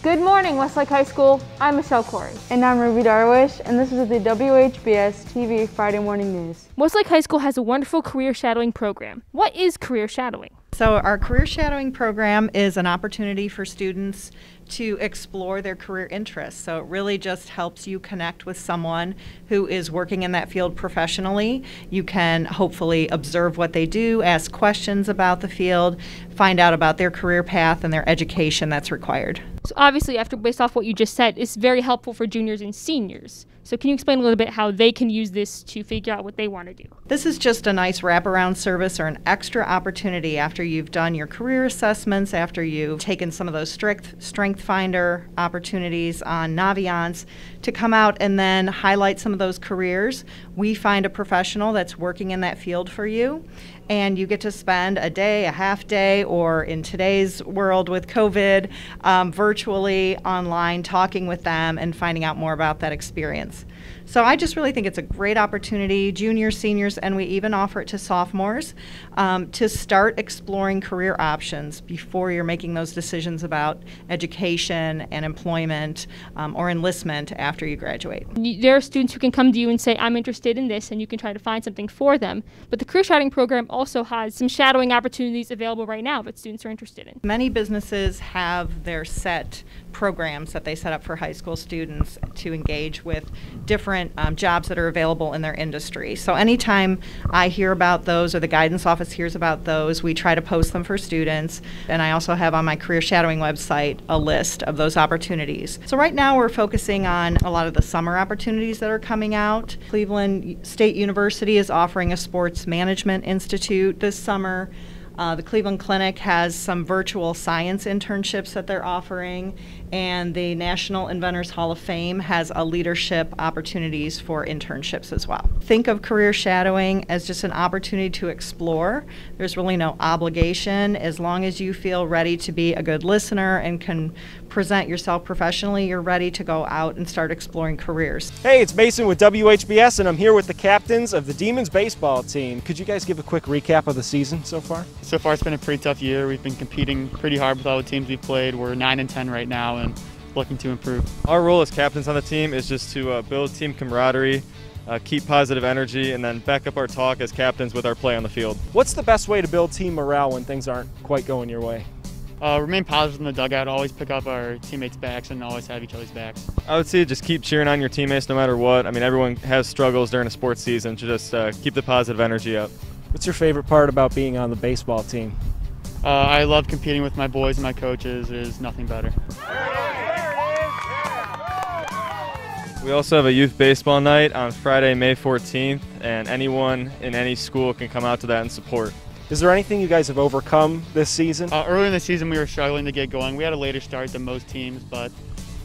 Good morning, Westlake High School. I'm Michelle Corey. And I'm Ruby Darwish, and this is the WHBS TV Friday Morning News. Westlake High School has a wonderful career shadowing program. What is career shadowing? So our career shadowing program is an opportunity for students to explore their career interests. So it really just helps you connect with someone who is working in that field professionally. You can hopefully observe what they do, ask questions about the field, find out about their career path and their education that's required. So obviously, based off what you just said, it's very helpful for juniors and seniors. So can you explain a little bit how they can use this to figure out what they want to do? This is just a nice wraparound service or an extra opportunity after you've done your career assessments, after you've taken some of those Strength Finder opportunities on Naviance, to come out and then highlight some of those careers. We find a professional that's working in that field for you, and you get to spend a day, a half day, or in today's world with COVID, virtually online talking with them and finding out more about that experience. So I just really think it's a great opportunity, juniors, seniors, and we even offer it to sophomores, to start exploring career options before you're making those decisions about education and employment or enlistment after you graduate. There are students who can come to you and say, I'm interested in this, and you can try to find something for them. But the career shadowing program also has some shadowing opportunities available right now that students are interested in. Many businesses have their set programs that they set up for high school students to engage with different jobs that are available in their industry. So anytime I hear about those or the guidance office hears about those, we try to post them for students. And I also have on my career shadowing website a list of those opportunities. So right now we're focusing on a lot of the summer opportunities that are coming out. Cleveland State University is offering a sports management institute this summer. The Cleveland Clinic has some virtual science internships that they're offering, and the National Inventors Hall of Fame has a leadership opportunities for internships as well. Think of career shadowing as just an opportunity to explore. There's really no obligation. As long as you feel ready to be a good listener and can present yourself professionally, you're ready to go out and start exploring careers. Hey, it's Mason with WHBS, and I'm here with the captains of the Demons baseball team. Could you guys give a quick recap of the season so far? So far, it's been a pretty tough year. We've been competing pretty hard with all the teams we've played. We're 9-10 right now and looking to improve. Our role as captains on the team is just to build team camaraderie, keep positive energy, and then back up our talk as captains with our play on the field. What's the best way to build team morale when things aren't quite going your way? Remain positive in the dugout, always pick up our teammates' backs and always have each other's backs. I would say just keep cheering on your teammates no matter what. I mean, everyone has struggles during a sports season, so just keep the positive energy up. What's your favorite part about being on the baseball team? I love competing with my boys and my coaches. There's nothing better. We also have a youth baseball night on Friday, May 14th, and anyone in any school can come out to that and support. Is there anything you guys have overcome this season? Early in the season, we were struggling to get going. We had a later start than most teams, but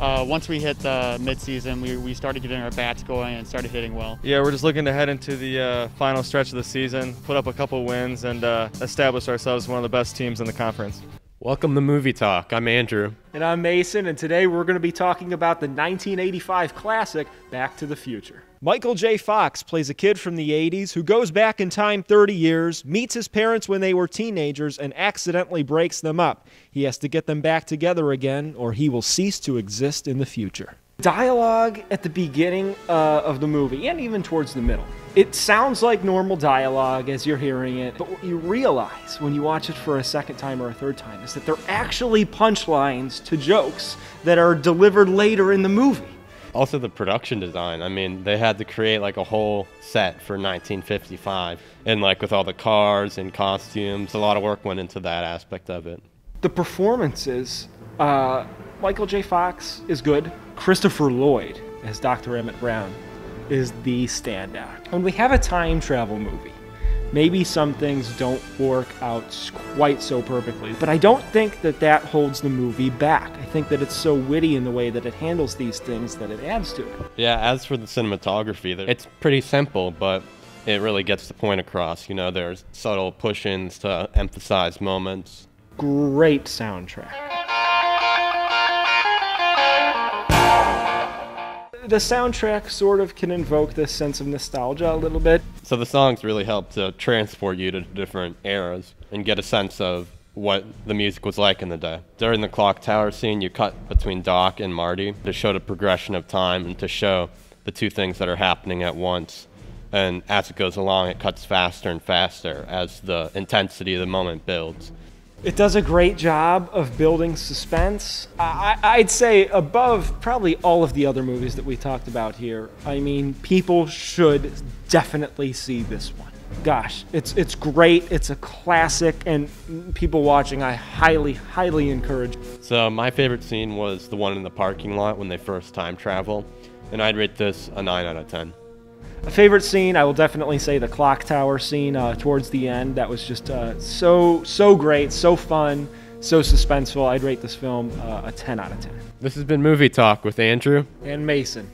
once we hit the mid-season, we started getting our bats going and started hitting well. Yeah, we're just looking to head into the final stretch of the season, put up a couple wins, and establish ourselves as one of the best teams in the conference. Welcome to Movie Talk. I'm Andrew. And I'm Mason, and today we're going to be talking about the 1985 classic, Back to the Future. Michael J. Fox plays a kid from the 80s who goes back in time 30 years, meets his parents when they were teenagers, and accidentally breaks them up. He has to get them back together again, or he will cease to exist in the future. Dialogue at the beginning of the movie, and even towards the middle. It sounds like normal dialogue as you're hearing it, but what you realize when you watch it for a second time or a third time is that they're actually punchlines to jokes that are delivered later in the movie. Also the production design. I mean, they had to create like a whole set for 1955. And like with all the cars and costumes, a lot of work went into that aspect of it. The performances, Michael J. Fox is good. Christopher Lloyd as Dr. Emmett Brown is the standout. When we have a time travel movie, maybe some things don't work out quite so perfectly, but I don't think that that holds the movie back. I think that it's so witty in the way that it handles these things that it adds to it. Yeah, as for the cinematography, it's pretty simple, but it really gets the point across. You know, there's subtle push-ins to emphasize moments. Great soundtrack. The soundtrack sort of can invoke this sense of nostalgia a little bit. So the songs really help to transport you to different eras and get a sense of what the music was like in the day. During the clock tower scene, you cut between Doc and Marty to show the progression of time and to show the two things that are happening at once. And as it goes along, it cuts faster and faster as the intensity of the moment builds. It does a great job of building suspense. I'd say above probably all of the other movies that we talked about here. I mean, people should definitely see this one. Gosh, it's great. It's a classic, and people watching, I highly encourage. So my favorite scene was the one in the parking lot when they first time travel, and I'd rate this a 9 out of 10. A favorite scene, I will definitely say the clock tower scene towards the end. That was just so great, so fun, so suspenseful. I'd rate this film a 10 out of 10. This has been Movie Talk with Andrew and Mason.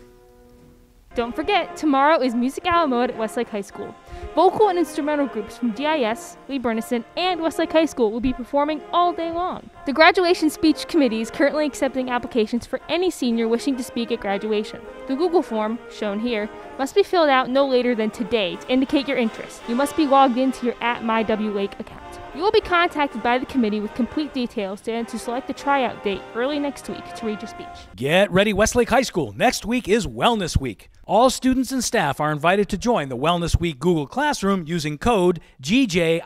Don't forget, tomorrow is Music Out Mode at Westlake High School. Vocal and instrumental groups from DIS, Lee Bernison, and Westlake High School will be performing all day long. The Graduation Speech Committee is currently accepting applications for any senior wishing to speak at graduation. The Google form, shown here, must be filled out no later than today to indicate your interest. You must be logged into your @MyWLake account. You will be contacted by the committee with complete details and to select the tryout date early next week to read your speech. Get ready, Westlake High School. Next week is Wellness Week. All students and staff are invited to join the Wellness Week Google Classroom using code GJIMBTG.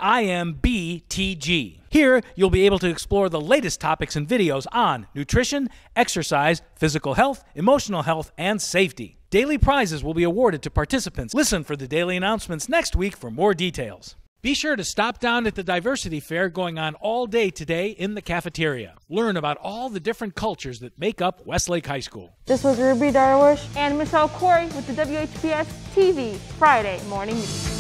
Here, you'll be able to explore the latest topics and videos on nutrition, exercise, physical health, emotional health, and safety. Daily prizes will be awarded to participants. Listen for the daily announcements next week for more details. Be sure to stop down at the Diversity Fair going on all day today in the cafeteria. Learn about all the different cultures that make up Westlake High School. This was Ruby Darwish And Michelle Corey with the WHBS TV Friday Morning News.